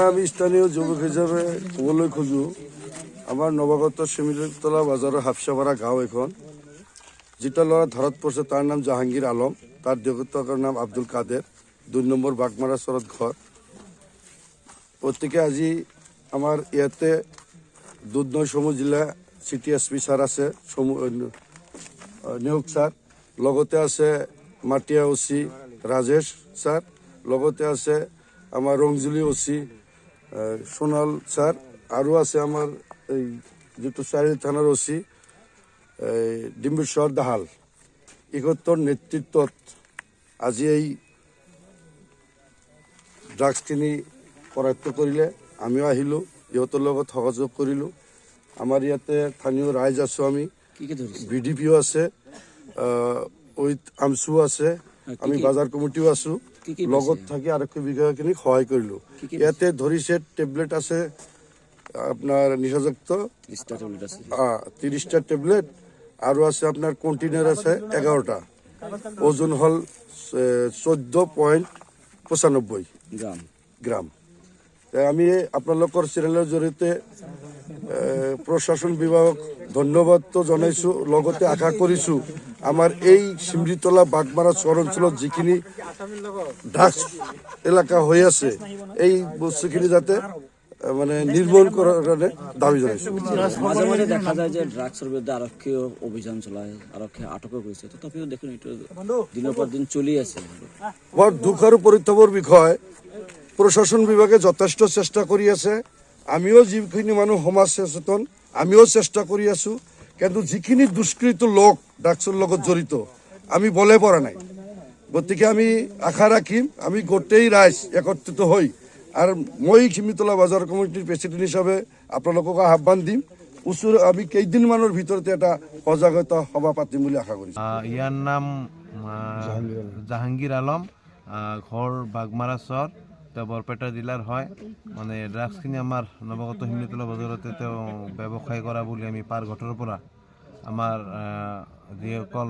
আমি স্থানীয় যুবক হিসাবে ক'বলৈ খোজোঁ আমাৰ নৱাগত শিমিলতলা বাজাৰৰ হাফচাপাৰা গাঁও এখন যেটা ল'ৰা ধৰাত পৰিছে তাৰ নাম জাহাংগীৰ আলম, তাৰ দেউতাকৰ নাম আব্দুল কাদেৰ, 2 নম্বৰ বাগমাৰা চৰত ঘৰ। প্ৰত্যেকে আজি আমাৰ ইয়াতে দুধনৈ চমু জিলা চিটি SP ছাৰ আছে, নিয়োগ ছাৰ, লগতে আছে মাটিয়া OC ৰাজেশ ছাৰ, লগতে আছে আমাৰ ৰংজুলি OC সোণাল ছাৰ, আৰু আছে আমাৰ এই যিটো চাৰিআলি থানাৰ OC ডিম্বেশ্বৰ দাহাল। ইহঁতৰ নেতৃত্বত আজি এই ড্ৰাগছখিনি কৰায়ত্ব কৰিলে। আমিও আহিলোঁ, ইহঁতৰ লগত সহযোগ কৰিলোঁ। আমাৰ ইয়াতে স্থানীয় ৰাইজ আছোঁ, আমি BDPO আছে, উইথ আমচু আছে, আমি বাজাৰ কমিটিও আছোঁ, লগত থাকি আৰক্ষী বিষয়াখিনিক সহায় কৰিলোঁ। ইয়াতে ধৰিছে টেবলেট আছে আপোনাৰ নিচাযুক্ত 30টা টেবলেট, আৰু আছে আপোনাৰ কণ্টেইনাৰ আছে 11টা, ওজন হ'ল 14.95 গ্ৰাম। আমি আপোনালোকৰ চেনেলৰ জৰিয়তে প্ৰশাসন বিভাগক ধন্যবাদটো জনাইছোঁ, লগতে আশা কৰিছোঁ আমাৰ এই শিমলিতলা বাগমাৰা চৰ অঞ্চলত যিখিনি ড্ৰাগছ এলেকা হৈ আছে এই বস্তুখিনি যাতে মানে নিৰ্মূল কৰাৰ কাৰণে দাবী জনাইছোঁ। মাজে মাজে দেখা যায় যে ড্ৰাগছৰ বিৰুদ্ধে আৰক্ষীয়ে অভিযান চলায়, আৰক্ষীয়ে আটকো কৰিছে, তথাপিও দেখোন এইটো দিনৰ পৰ দিন চলি আছে। বৰ দুখ আৰু পৰিতাপৰ বিষয়। প্ৰশাসন বিভাগে যথেষ্ট চেষ্টা কৰি আছে, আমিও যিখিনি মানুহ সমাজ সচেতন আমিও চেষ্টা কৰি আছোঁ, কিন্তু যিখিনি দুষ্কৃত লোক ড্ৰাগছৰ লগত জড়িত আমি বলে পৰা নাই। গতিকে আমি আশা ৰাখিম আমি গোটেই ৰাইজ একত্ৰিত হৈ, আৰু মই শিমলিতলা বজাৰ কমিটিৰ প্ৰেচিডেণ্ট হিচাপে আপোনালোকক আহ্বান দিম, আমি কেইদিনমানৰ ভিতৰতে এটা সজাগতা সভা পাতিম বুলি আশা কৰিছোঁ। ইয়াৰ নাম জাহাংগীৰ আলম, ঘৰ বাগমাৰা চৰ, তেওঁ বৰপেটা জিলাৰ হয়। মানে ড্ৰাগছখিনি আমাৰ নৱাগত শিমলিতলা বজাৰতে তেওঁ ব্যৱসায় কৰা বুলি আমি পাৰ ঘাটৰ পৰা আমাৰ যিসকল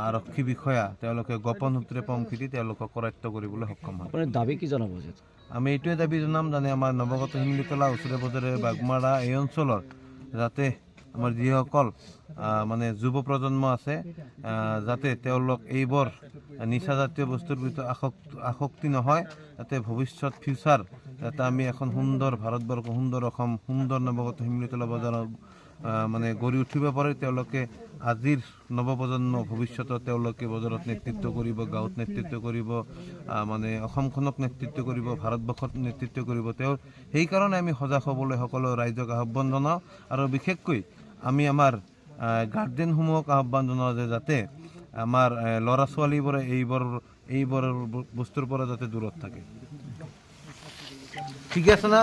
আৰক্ষী বিষয়া তেওঁলোকে গোপন সূত্ৰে পমখি দি তেওঁলোকক কৰায়ত্ব কৰিবলৈ সক্ষম হয়। দাবী কি জনাব? আমি এইটোৱে দাবী জনাম যেনে আমাৰ নৱাগত শিমলিতলা ওচৰে পাজৰে বাগমাৰা এই অঞ্চলৰ যাতে আমাৰ যিসকল মানে যুৱ প্ৰজন্ম আছে যাতে তেওঁলোক এইবোৰ নিচাজাতীয় বস্তুৰ ভিতৰত আসক্তি নহয়, যাতে ভৱিষ্যত ফিউচাৰ যাতে আমি এখন সুন্দৰ ভাৰতবৰ্ষ, সুন্দৰ অসম, সুন্দৰ নৱাগত শিমলিতলা বজাৰত মানে গঢ়ি উঠিব পাৰে। তেওঁলোকে আজিৰ নৱপ্ৰজন্ম ভৱিষ্যতত তেওঁলোকে বজাৰত নেতৃত্ব কৰিব, গাঁৱত নেতৃত্ব কৰিব, মানে অসমখনক নেতৃত্ব কৰিব, ভাৰতবৰ্ষত নেতৃত্ব কৰিব। তেওঁ সেইকাৰণে আমি সজাগ হ'বলৈ সকলো ৰাইজক আহ্বান জনাওঁ, আৰু বিশেষকৈ আমি আমাৰ গাৰ্জেনসমূহক আহ্বান জনাওঁ যে যাতে আমাৰ ল'ৰা ছোৱালীবোৰে এইবোৰ বস্তুৰ পৰা যাতে দূৰত থাকে। ঠিক আছে না?